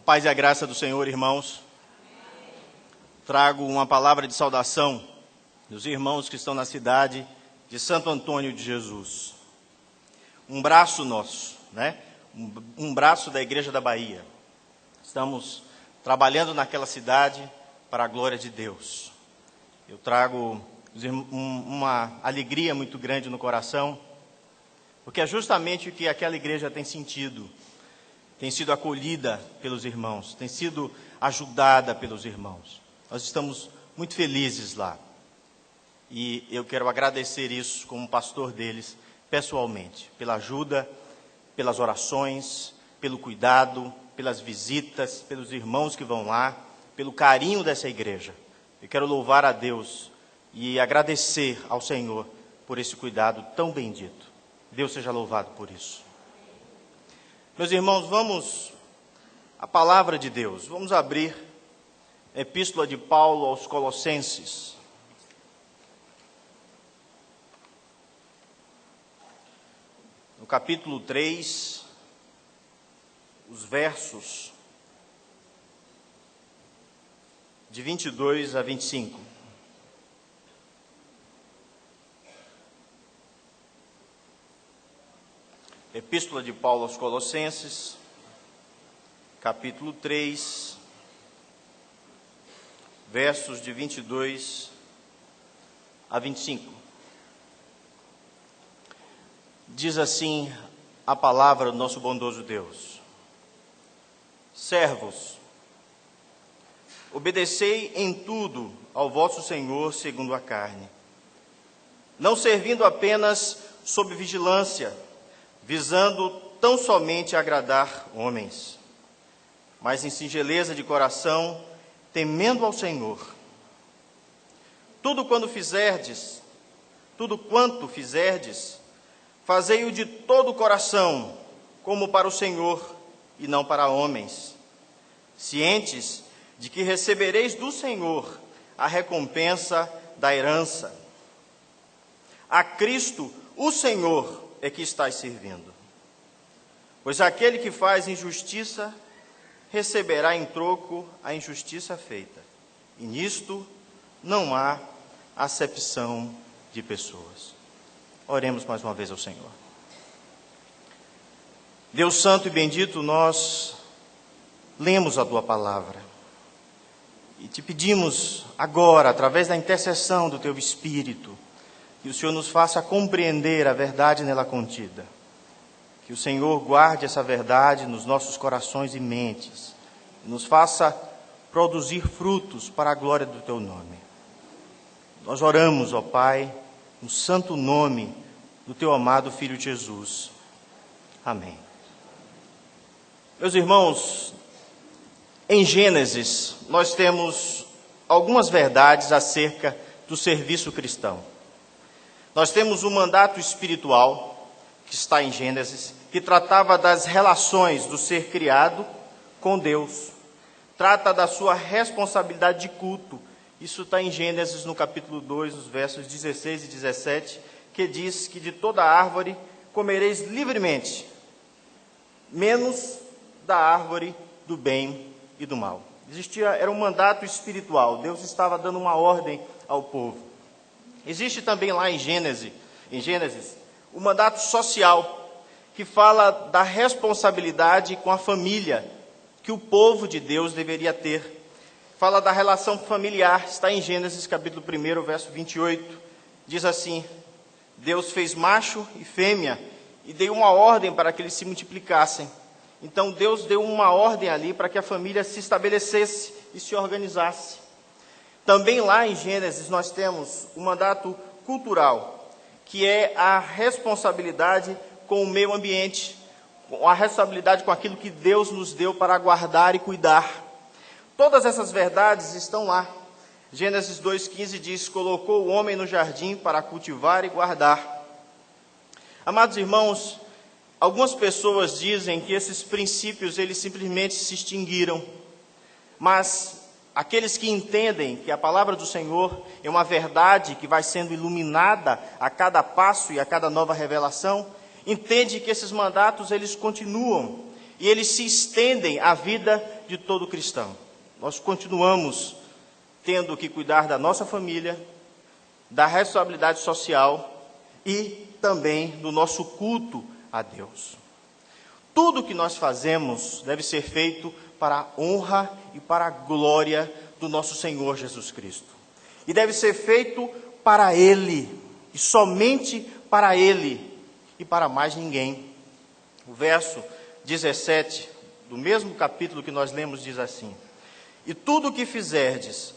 Paz e a graça do Senhor, irmãos. Trago uma palavra de saudação dos irmãos que estão na cidade de Santo Antônio de Jesus. Um braço nosso, né? Um braço da Igreja da Bahia. Estamos trabalhando naquela cidade para a glória de Deus. Eu trago uma alegria muito grande no coração, porque é justamente o que aquela igreja tem sentido. Tem sido acolhida pelos irmãos, tem sido ajudada pelos irmãos. Nós estamos muito felizes lá. E eu quero agradecer isso como pastor deles, pessoalmente, pela ajuda, pelas orações, pelo cuidado, pelas visitas, pelos irmãos que vão lá, pelo carinho dessa igreja. Eu quero louvar a Deus e agradecer ao Senhor por esse cuidado tão bendito. Deus seja louvado por isso. Meus irmãos, vamos à palavra de Deus. Vamos abrir a Epístola de Paulo aos Colossenses. No capítulo 3, os versos de 22 a 25. Epístola de Paulo aos Colossenses, capítulo 3, versos de 22 a 25. Diz assim a palavra do nosso bondoso Deus: Servos, obedecei em tudo ao vosso Senhor segundo a carne, não servindo apenas sob vigilância, visando tão somente agradar homens, mas em singeleza de coração, temendo ao Senhor. Tudo quanto fizerdes, fazei-o de todo o coração, como para o Senhor e não para homens, cientes de que recebereis do Senhor a recompensa da herança. A Cristo, o Senhor, é que estáis servindo. Pois aquele que faz injustiça receberá em troco a injustiça feita. E nisto não há acepção de pessoas. Oremos mais uma vez ao Senhor. Deus santo e bendito, nós lemos a tua palavra e te pedimos agora, através da intercessão do teu Espírito, que o Senhor nos faça compreender a verdade nela contida. Que o Senhor guarde essa verdade nos nossos corações e mentes. E nos faça produzir frutos para a glória do teu nome. Nós oramos, ó Pai, no santo nome do teu amado Filho Jesus. Amém. Meus irmãos, em Gênesis, nós temos algumas verdades acerca do serviço cristão. Nós temos um mandato espiritual, que está em Gênesis, que tratava das relações do ser criado com Deus. Trata da sua responsabilidade de culto. Isso está em Gênesis, no capítulo 2, nos versos 16 e 17, que diz que de toda árvore comereis livremente, menos da árvore do bem e do mal. Era um mandato espiritual. Deus estava dando uma ordem ao povo. Existe também lá em Gênesis, o mandato social, que fala da responsabilidade com a família que o povo de Deus deveria ter. Fala da relação familiar, está em Gênesis capítulo 1, verso 28. Diz assim: Deus fez macho e fêmea e deu uma ordem para que eles se multiplicassem. Então Deus deu uma ordem ali para que a família se estabelecesse e se organizasse. Também lá em Gênesis nós temos o mandato cultural, que é a responsabilidade com o meio ambiente, a responsabilidade com aquilo que Deus nos deu para guardar e cuidar. Todas essas verdades estão lá. Gênesis 2,15 diz: colocou o homem no jardim para cultivar e guardar. Amados irmãos, algumas pessoas dizem que esses princípios eles simplesmente se extinguiram, mas aqueles que entendem que a palavra do Senhor é uma verdade que vai sendo iluminada a cada passo e a cada nova revelação, entendem que esses mandatos eles continuam e eles se estendem à vida de todo cristão. Nós continuamos tendo que cuidar da nossa família, da responsabilidade social e também do nosso culto a Deus. Tudo que nós fazemos deve ser feito para a honra e para a glória do nosso Senhor Jesus Cristo. E deve ser feito para Ele, e somente para Ele, e para mais ninguém. O verso 17, do mesmo capítulo que nós lemos, diz assim: e tudo o que fizerdes,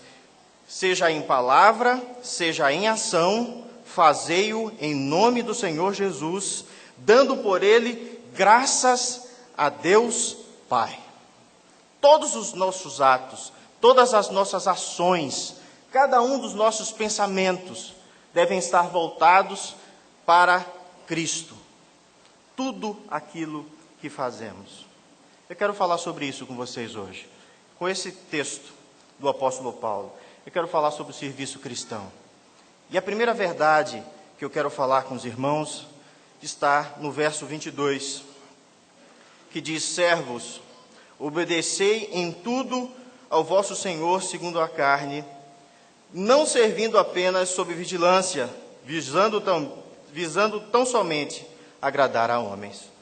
seja em palavra, seja em ação, fazei-o em nome do Senhor Jesus, dando por Ele graças a Deus Pai. Todos os nossos atos, todas as nossas ações, cada um dos nossos pensamentos devem estar voltados para Cristo. Tudo aquilo que fazemos. Eu quero falar sobre isso com vocês hoje. Com esse texto do apóstolo Paulo, eu quero falar sobre o serviço cristão. E a primeira verdade que eu quero falar com os irmãos está no verso 22, que diz: servos, obedecei em tudo ao vosso Senhor segundo a carne, não servindo apenas sob vigilância, visando tão somente agradar a homens.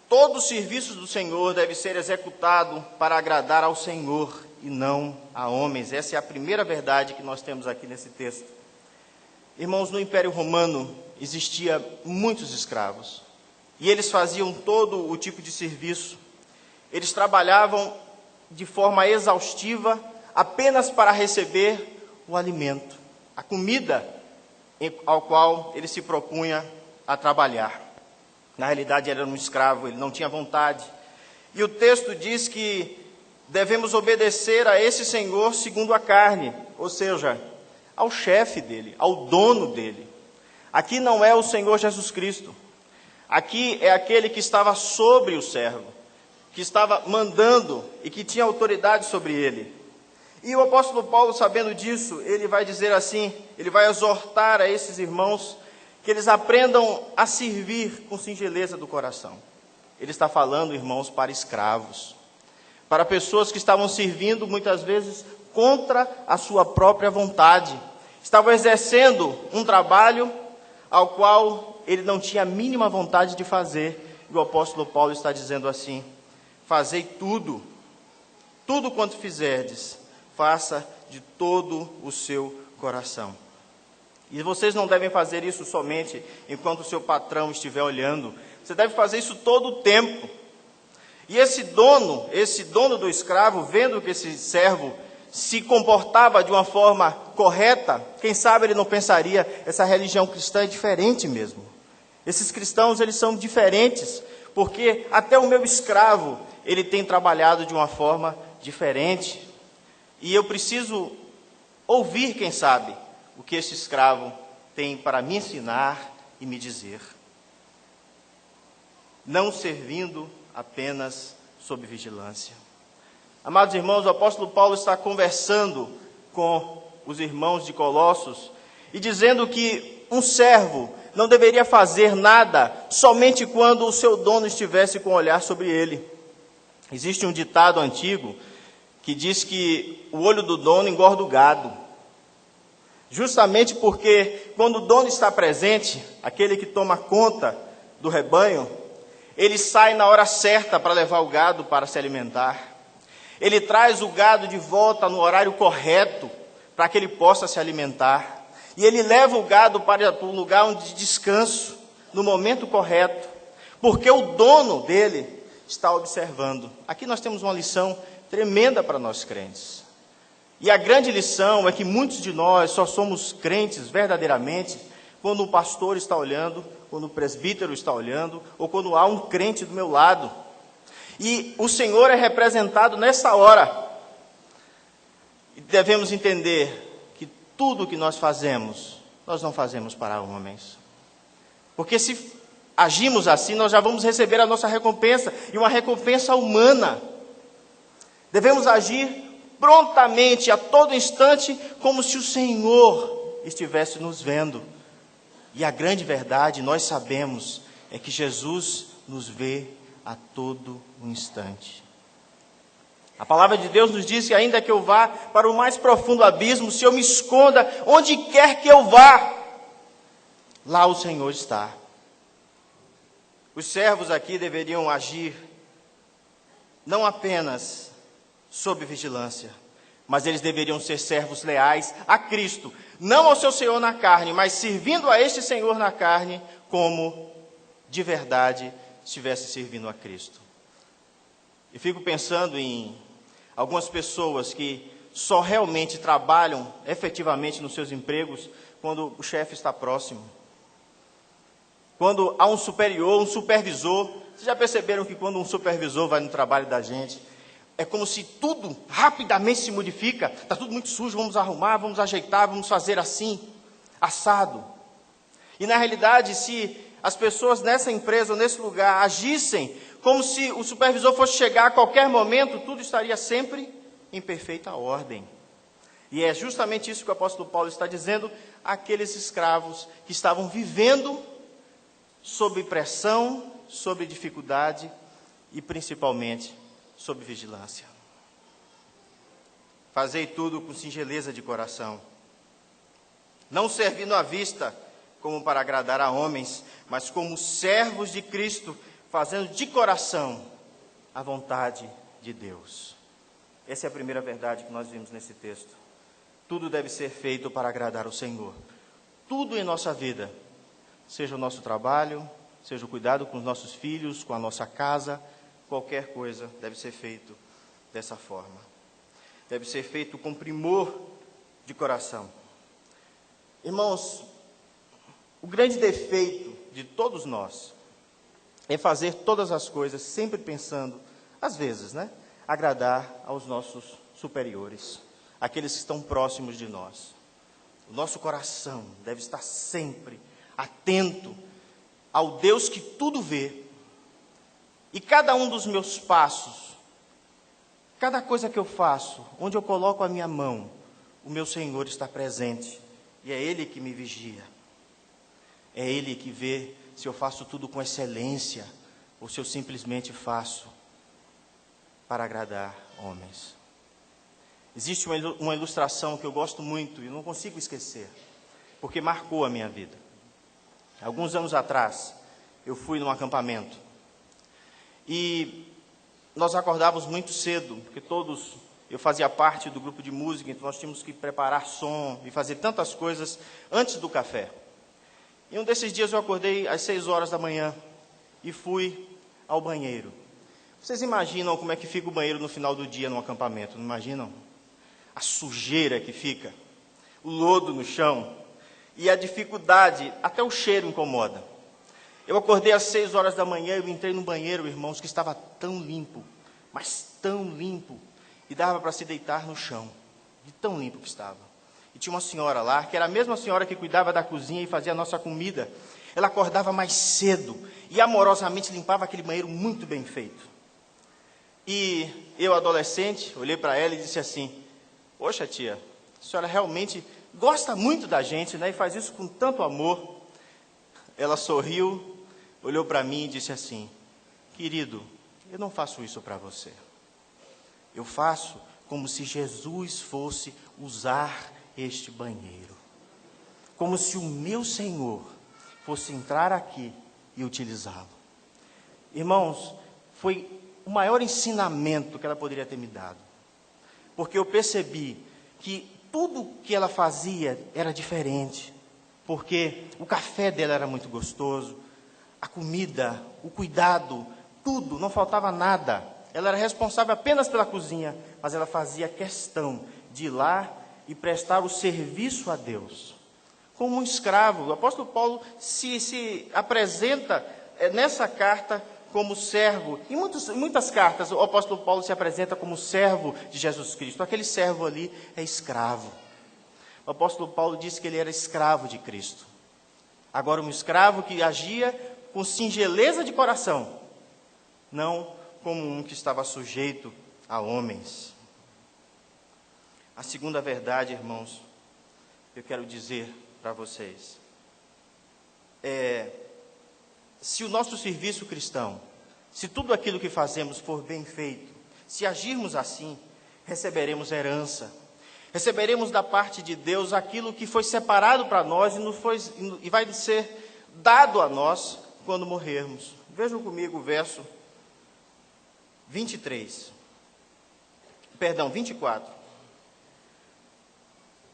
Todo o serviço do Senhor deve ser executado para agradar ao Senhor e não a homens. Essa é a primeira verdade que nós temos aqui nesse texto. Irmãos, no Império Romano existia muitos escravos e eles faziam todo o tipo de serviço. Eles trabalhavam de forma exaustiva apenas para receber o alimento, a comida ao qual ele se propunha a trabalhar. Na realidade, ele era um escravo, ele não tinha vontade. E o texto diz que devemos obedecer a esse Senhor segundo a carne, ou seja, ao chefe dele, ao dono dele. Aqui não é o Senhor Jesus Cristo. Aqui é aquele que estava sobre o servo, que estava mandando e que tinha autoridade sobre ele. E o apóstolo Paulo, sabendo disso, ele vai dizer assim, ele vai exortar a esses irmãos que eles aprendam a servir com singeleza do coração. Ele está falando, irmãos, para escravos, para pessoas que estavam servindo muitas vezes contra a sua própria vontade, estavam exercendo um trabalho ao qual ele não tinha a mínima vontade de fazer. E o apóstolo Paulo está dizendo assim: fazei tudo quanto fizerdes, faça de todo o seu coração. E vocês não devem fazer isso somente enquanto o seu patrão estiver olhando. Você deve fazer isso todo o tempo. E esse dono do escravo, vendo que esse servo se comportava de uma forma correta, quem sabe ele não pensaria: essa religião cristã é diferente mesmo. Esses cristãos, eles são diferentes, porque até o meu escravo, ele tem trabalhado de uma forma diferente. E eu preciso ouvir, quem sabe, o que esse escravo tem para me ensinar e me dizer. Não servindo apenas sob vigilância. Amados irmãos, o apóstolo Paulo está conversando com os irmãos de Colossos e dizendo que um servo não deveria fazer nada somente quando o seu dono estivesse com o olhar sobre ele. Existe um ditado antigo que diz que o olho do dono engorda o gado. Justamente porque quando o dono está presente, aquele que toma conta do rebanho, ele sai na hora certa para levar o gado para se alimentar. Ele traz o gado de volta no horário correto para que ele possa se alimentar. E ele leva o gado para um lugar de descanso no momento correto, porque o dono dele está observando. Aqui nós temos uma lição tremenda para nós crentes. E a grande lição é que muitos de nós só somos crentes verdadeiramente quando o pastor está olhando, quando o presbítero está olhando, ou quando há um crente do meu lado. E o Senhor é representado nessa hora. E devemos entender que tudo que nós fazemos, nós não fazemos para homens. Porque se agimos assim, nós já vamos receber a nossa recompensa, e uma recompensa humana. Devemos agir prontamente, a todo instante, como se o Senhor estivesse nos vendo. E a grande verdade, nós sabemos, é que Jesus nos vê a todo instante. A palavra de Deus nos diz que ainda que eu vá para o mais profundo abismo, se eu me esconda onde quer que eu vá, lá o Senhor está. Os servos aqui deveriam agir não apenas sob vigilância, mas eles deveriam ser servos leais a Cristo, não ao seu Senhor na carne, mas servindo a este Senhor na carne, como de verdade estivesse servindo a Cristo. E fico pensando em algumas pessoas que só realmente trabalham efetivamente nos seus empregos quando o chefe está próximo. Quando há um superior, um supervisor. Vocês já perceberam que quando um supervisor vai no trabalho da gente, é como se tudo rapidamente se modifica. Está tudo muito sujo, vamos arrumar, vamos ajeitar, vamos fazer assim, assado. E na realidade, se as pessoas nessa empresa, nesse lugar, agissem como se o supervisor fosse chegar a qualquer momento, tudo estaria sempre em perfeita ordem. E é justamente isso que o apóstolo Paulo está dizendo àqueles escravos que estavam vivendo sob pressão, sob dificuldade e principalmente sob vigilância. Fazei tudo com singeleza de coração, não servindo à vista como para agradar a homens, mas como servos de Cristo, fazendo de coração a vontade de Deus. Essa é a primeira verdade que nós vimos nesse texto. Tudo deve ser feito para agradar o Senhor. Tudo em nossa vida, seja o nosso trabalho, seja o cuidado com os nossos filhos, com a nossa casa, qualquer coisa deve ser feito dessa forma. Deve ser feito com primor de coração. Irmãos, o grande defeito de todos nós é fazer todas as coisas sempre pensando, às vezes, agradar aos nossos superiores, aqueles que estão próximos de nós. O nosso coração deve estar sempre atento ao Deus que tudo vê. E cada um dos meus passos, cada coisa que eu faço, onde eu coloco a minha mão, o meu Senhor está presente. E é Ele que me vigia. É Ele que vê se eu faço tudo com excelência ou se eu simplesmente faço para agradar homens. Existe uma ilustração que eu gosto muito e não consigo esquecer, porque marcou a minha vida. Alguns anos atrás, eu fui num acampamento e nós acordávamos muito cedo, porque eu fazia parte do grupo de música, então nós tínhamos que preparar som e fazer tantas coisas antes do café. E um desses dias eu acordei às 6 horas da manhã e fui ao banheiro. Vocês imaginam como é que fica o banheiro no final do dia num acampamento, não imaginam? A sujeira que fica, o lodo no chão e a dificuldade, até o cheiro incomoda. Eu acordei às 6 horas da manhã, eu entrei no banheiro, irmãos, que estava tão limpo, mas tão limpo, e dava para se deitar no chão, de tão limpo que estava. E tinha uma senhora lá, que era a mesma senhora que cuidava da cozinha e fazia a nossa comida. Ela acordava mais cedo e amorosamente limpava aquele banheiro muito bem feito. E eu, adolescente, olhei para ela e disse assim: poxa, tia, a senhora realmente gosta muito da gente, e faz isso com tanto amor. Ela sorriu, olhou para mim e disse assim: querido, eu não faço isso para você. Eu faço como se Jesus fosse usar este banheiro. Como se o meu Senhor fosse entrar aqui e utilizá-lo. Irmãos, foi o maior ensinamento que ela poderia ter me dado. Porque eu percebi que tudo que ela fazia era diferente. Porque o café dela era muito gostoso, a comida, o cuidado, tudo, não faltava nada. Ela era responsável apenas pela cozinha, mas ela fazia questão de ir lá e prestar o serviço a Deus. Como um escravo, o apóstolo Paulo se apresenta nessa carta como servo. Em muitas cartas, o apóstolo Paulo se apresenta como servo de Jesus Cristo. Aquele servo ali é escravo. O apóstolo Paulo disse que ele era escravo de Cristo. Agora, um escravo que agia com singeleza de coração, não como um que estava sujeito a homens. A segunda verdade, irmãos, eu quero dizer para vocês, se o nosso serviço cristão, se tudo aquilo que fazemos for bem feito, se agirmos assim, receberemos herança. Receberemos da parte de Deus aquilo que foi separado para nós e vai ser dado a nós quando morrermos. Vejam comigo o verso 24.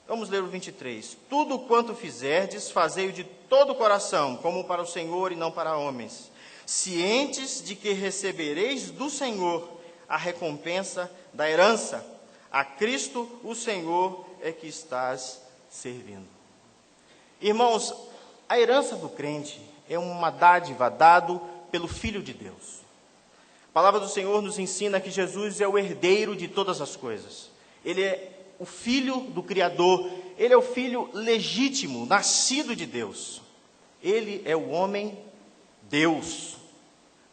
Vamos ler o 23. Tudo quanto fizerdes, fazei-o de todo o coração, como para o Senhor e não para homens, cientes de que recebereis do Senhor a recompensa da herança. A Cristo, o Senhor, é que estás servindo. Irmãos, a herança do crente é uma dádiva dada pelo Filho de Deus. A palavra do Senhor nos ensina que Jesus é o herdeiro de todas as coisas. Ele é o Filho do Criador. Ele é o Filho legítimo, nascido de Deus. Ele é o homem Deus,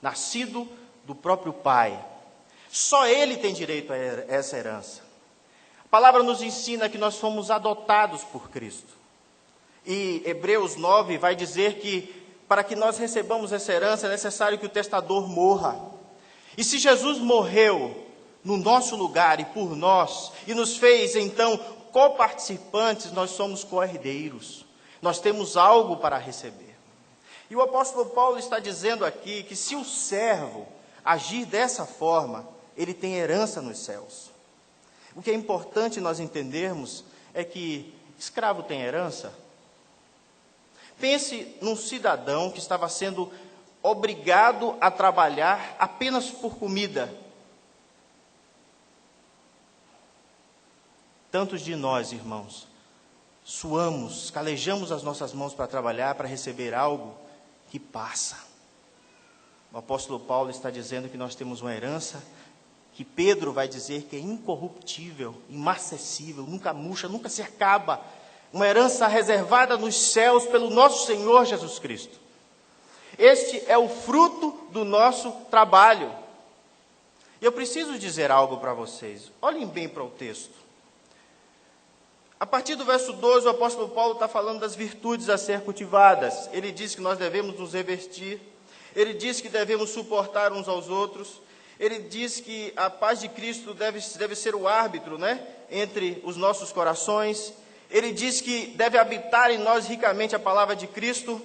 nascido do próprio Pai. Só Ele tem direito a essa herança. A palavra nos ensina que nós fomos adotados por Cristo. E Hebreus 9 vai dizer que para que nós recebamos essa herança é necessário que o testador morra. E se Jesus morreu no nosso lugar e por nós, e nos fez então coparticipantes, nós somos co-herdeiros. Nós temos algo para receber. E o apóstolo Paulo está dizendo aqui que se o servo agir dessa forma, ele tem herança nos céus. O que é importante nós entendermos é que escravo tem herança. Pense num cidadão que estava sendo obrigado a trabalhar apenas por comida. Tantos de nós, irmãos, suamos, calejamos as nossas mãos para trabalhar, para receber algo que passa. O apóstolo Paulo está dizendo que nós temos uma herança que Pedro vai dizer que é incorruptível, imarcessível, nunca murcha, nunca se acaba. Uma herança reservada nos céus pelo nosso Senhor Jesus Cristo. Este é o fruto do nosso trabalho. E eu preciso dizer algo para vocês. Olhem bem para o texto. A partir do verso 12, o apóstolo Paulo está falando das virtudes a ser cultivadas. Ele diz que nós devemos nos revestir. Ele diz que devemos suportar uns aos outros. Ele diz que a paz de Cristo deve ser o árbitro, entre os nossos corações. Ele diz que deve habitar em nós ricamente a palavra de Cristo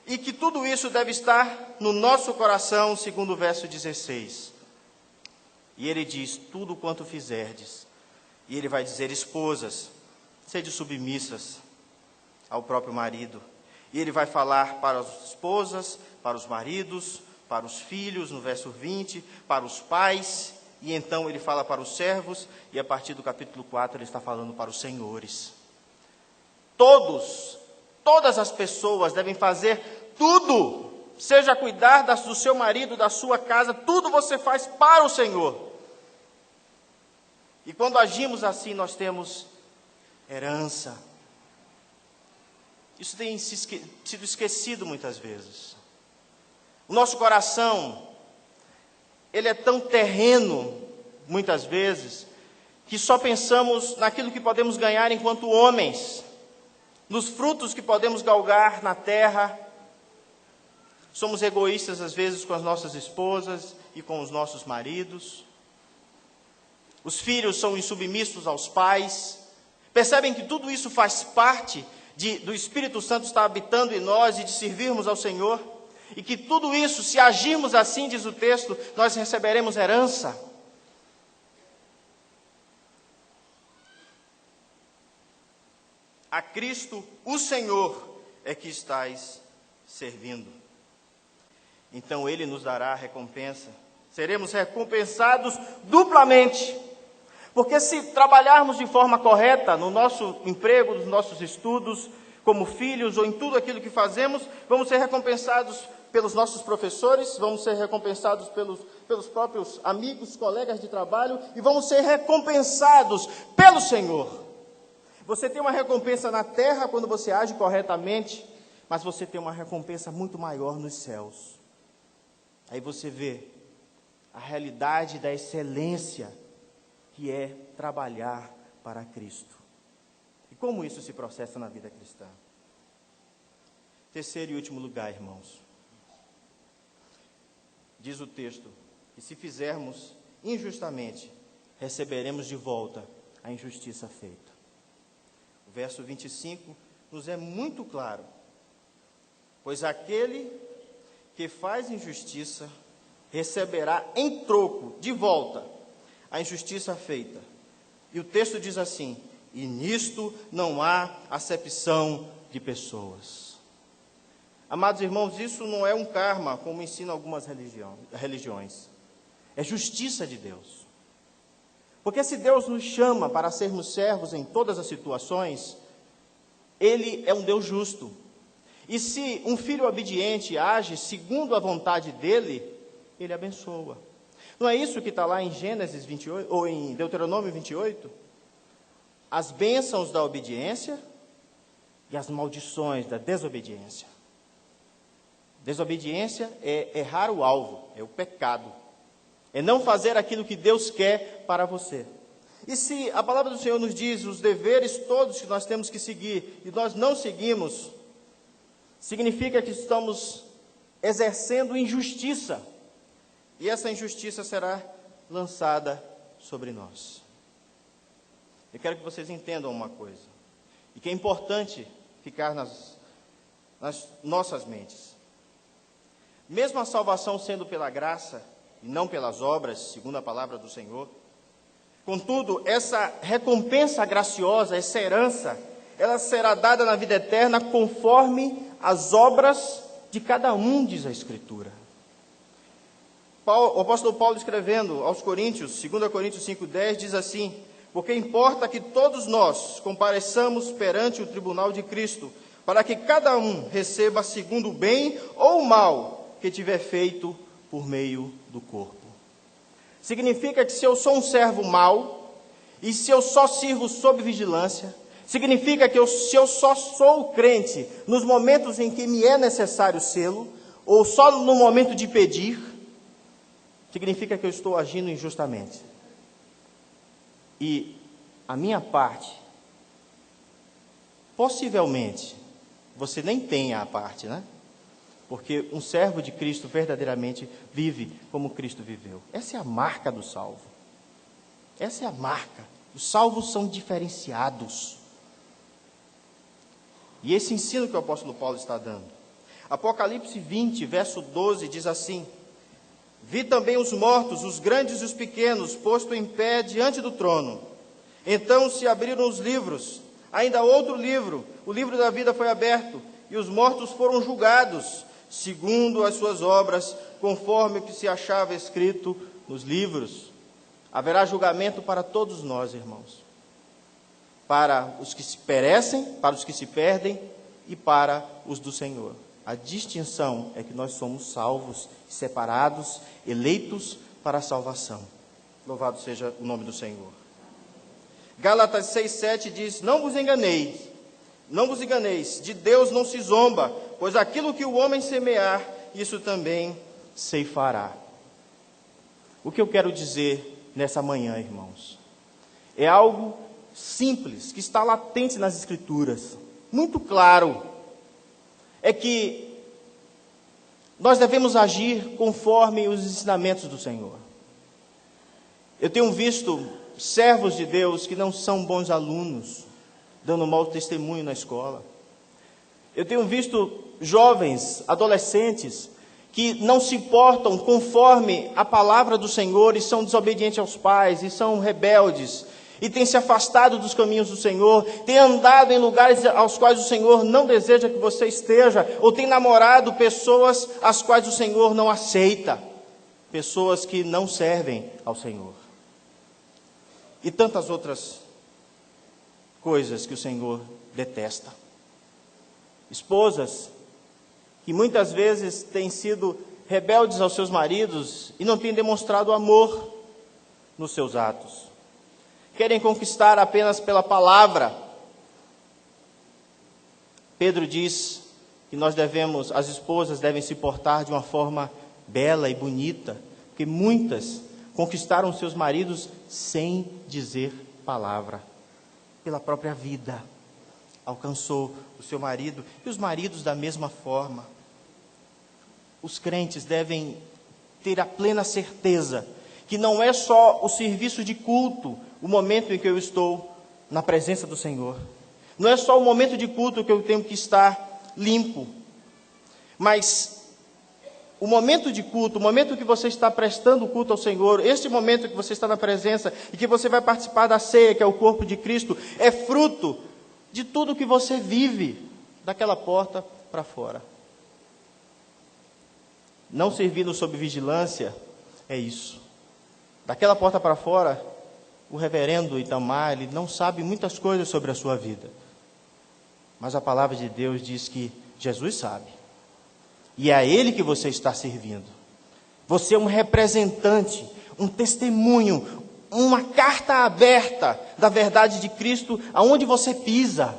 e que tudo isso deve estar no nosso coração, segundo o verso 16. E ele diz, tudo quanto fizerdes. E ele vai dizer, esposas, sede submissas ao próprio marido. E ele vai falar para as esposas, para os maridos, para os filhos, no verso 20, para os pais, e então ele fala para os servos, e a partir do capítulo 4 ele está falando para os senhores. Todas as pessoas devem fazer tudo, seja cuidar do seu marido, da sua casa, tudo você faz para o Senhor. E quando agimos assim, nós temos herança. Isso tem sido esquecido muitas vezes. O nosso coração, ele é tão terreno, muitas vezes, que só pensamos naquilo que podemos ganhar enquanto homens, nos frutos que podemos galgar na terra. Somos egoístas, às vezes, com as nossas esposas e com os nossos maridos. Os filhos são insubmissos aos pais. Percebem que tudo isso faz parte do Espírito Santo estar habitando em nós e de servirmos ao Senhor? E que tudo isso, se agirmos assim, diz o texto, nós receberemos herança. A Cristo, o Senhor, é que estais servindo. Então Ele nos dará a recompensa. Seremos recompensados duplamente. Porque se trabalharmos de forma correta no nosso emprego, nos nossos estudos, como filhos ou em tudo aquilo que fazemos, vamos ser recompensados pelos nossos professores, vamos ser recompensados pelos próprios amigos, colegas de trabalho, e vamos ser recompensados pelo Senhor. Você tem uma recompensa na terra quando você age corretamente, mas você tem uma recompensa muito maior nos céus. Aí você vê a realidade da excelência que é trabalhar para Cristo. E como isso se processa na vida cristã? Terceiro e último lugar, irmãos. Diz o texto, que se fizermos injustamente, receberemos de volta a injustiça feita. O verso 25 nos é muito claro. Pois aquele que faz injustiça receberá em troco, de volta, a injustiça feita. E o texto diz assim: e nisto não há acepção de pessoas. Amados irmãos, isso não é um karma, como ensinam algumas religiões. É justiça de Deus. Porque se Deus nos chama para sermos servos em todas as situações, Ele é um Deus justo. E se um filho obediente age segundo a vontade dele, Ele abençoa. Não é isso que está lá em Gênesis 28, ou em Deuteronômio 28? As bênçãos da obediência e as maldições da desobediência. Desobediência é errar o alvo, é o pecado. É não fazer aquilo que Deus quer para você. E se a palavra do Senhor nos diz os deveres todos que nós temos que seguir, e nós não seguimos, significa que estamos exercendo injustiça. E essa injustiça será lançada sobre nós. Eu quero que vocês entendam uma coisa, e que é importante ficar nas nossas mentes. Mesmo a salvação sendo pela graça, e não pelas obras, segundo a palavra do Senhor, contudo, essa recompensa graciosa, essa herança, ela será dada na vida eterna conforme as obras de cada um, diz a Escritura. O apóstolo Paulo, escrevendo aos Coríntios, 2 Coríntios 5,10, diz assim: porque importa que todos nós compareçamos perante o tribunal de Cristo, para que cada um receba segundo o bem ou o mal que tiver feito por meio do corpo. Significa que se eu sou um servo mau, e se eu só sirvo sob vigilância, significa que se eu só sou crente nos momentos em que me é necessário sê-lo, ou só no momento de pedir, significa que eu estou agindo injustamente. E a minha parte, possivelmente, você nem tenha a parte, né? Porque um servo de Cristo verdadeiramente vive como Cristo viveu. Essa é a marca do salvo. Essa é a marca. Os salvos são diferenciados. E esse ensino que o apóstolo Paulo está dando. Apocalipse 20, verso 12, diz assim: vi também os mortos, os grandes e os pequenos, posto em pé diante do trono. Então se abriram os livros. Ainda outro livro, o livro da vida foi aberto, e os mortos foram julgados, segundo as suas obras, conforme o que se achava escrito nos livros. Haverá julgamento para todos nós, irmãos. Para os que se perecem, para os que se perdem e para os do Senhor. A distinção é que nós somos salvos, separados, eleitos para a salvação. Louvado seja o nome do Senhor. Gálatas 6,7 diz: não vos enganeis, de Deus não se zomba, pois aquilo que o homem semear, isso também ceifará. O que eu quero dizer nessa manhã, irmãos, é algo simples, que está latente nas Escrituras, muito claro, é que nós devemos agir conforme os ensinamentos do Senhor. Eu tenho visto servos de Deus que não são bons alunos, dando mau testemunho na escola. Eu tenho visto jovens, adolescentes, que não se portam conforme a palavra do Senhor e são desobedientes aos pais, e são rebeldes, e têm se afastado dos caminhos do Senhor, têm andado em lugares aos quais o Senhor não deseja que você esteja, ou têm namorado pessoas às quais o Senhor não aceita, pessoas que não servem ao Senhor. E tantas outras coisas que o Senhor detesta. Esposas que muitas vezes têm sido rebeldes aos seus maridos e não têm demonstrado amor nos seus atos. Querem conquistar apenas pela palavra. Pedro diz que as esposas devem se portar de uma forma bela e bonita, porque muitas conquistaram seus maridos sem dizer palavra, pela própria vida. Alcançou o seu marido, e os maridos da mesma forma. Os crentes devem ter a plena certeza que não é só o serviço de culto, o momento em que eu estou na presença do Senhor. Não é só o momento de culto que eu tenho que estar limpo, mas o momento de culto, o momento que você está prestando culto ao Senhor, este momento que você está na presença e que você vai participar da ceia, que é o corpo de Cristo, é fruto de tudo que você vive daquela porta para fora. Não servindo sob vigilância é isso. Daquela porta para fora, o reverendo Itamar, ele não sabe muitas coisas sobre a sua vida. Mas a palavra de Deus diz que Jesus sabe. E é a Ele que você está servindo. Você é um representante, um testemunho, uma carta aberta da verdade de Cristo aonde você pisa.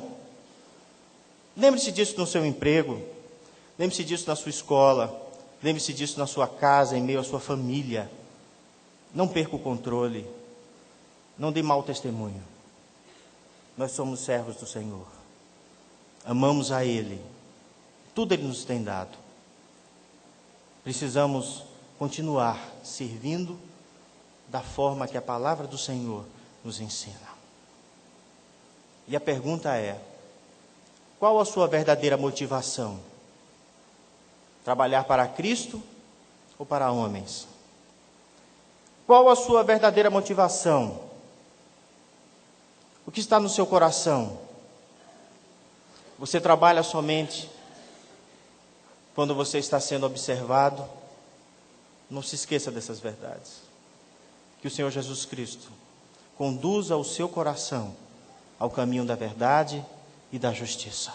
Lembre-se disso no seu emprego. Lembre-se disso na sua escola. Lembre-se disso na sua casa, em meio à sua família. Não perca o controle. Não dê mau testemunho. Nós somos servos do Senhor. Amamos a Ele. Tudo Ele nos tem dado. Precisamos continuar servindo da forma que a palavra do Senhor nos ensina. E a pergunta é: qual a sua verdadeira motivação? Trabalhar para Cristo ou para homens? Qual a sua verdadeira motivação? O que está no seu coração? Você trabalha somente quando você está sendo observado? Não se esqueça dessas verdades. Que o Senhor Jesus Cristo conduza o seu coração ao caminho da verdade e da justiça.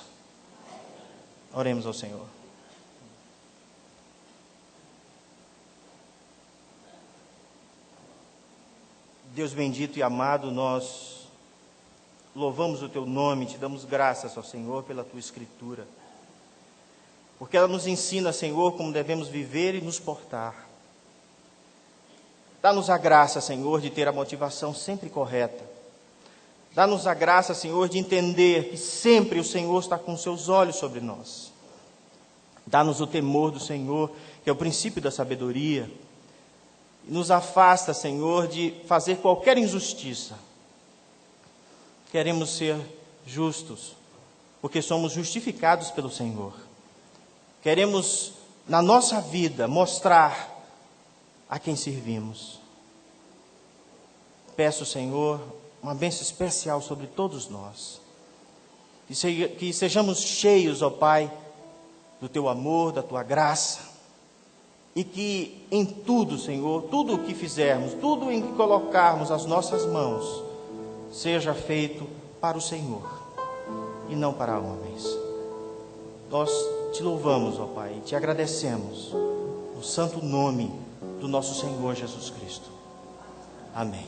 Oremos ao Senhor. Deus bendito e amado, nós louvamos o Teu nome, te damos graças ao Senhor pela Tua Escritura, porque ela nos ensina, Senhor, como devemos viver e nos portar. Dá-nos a graça, Senhor, de ter a motivação sempre correta. Dá-nos a graça, Senhor, de entender que sempre o Senhor está com seus olhos sobre nós. Dá-nos o temor do Senhor, que é o princípio da sabedoria. Nos afasta, Senhor, de fazer qualquer injustiça. Queremos ser justos, porque somos justificados pelo Senhor. Queremos, na nossa vida, mostrar a quem servimos. Peço, Senhor, uma bênção especial sobre todos nós. Que sejamos cheios, ó Pai, do Teu amor, da Tua graça. E que em tudo, Senhor, tudo o que fizermos, tudo em que colocarmos as nossas mãos, seja feito para o Senhor e não para homens. Nós te louvamos, ó Pai, e te agradecemos no santo nome do nosso Senhor Jesus Cristo. Amém.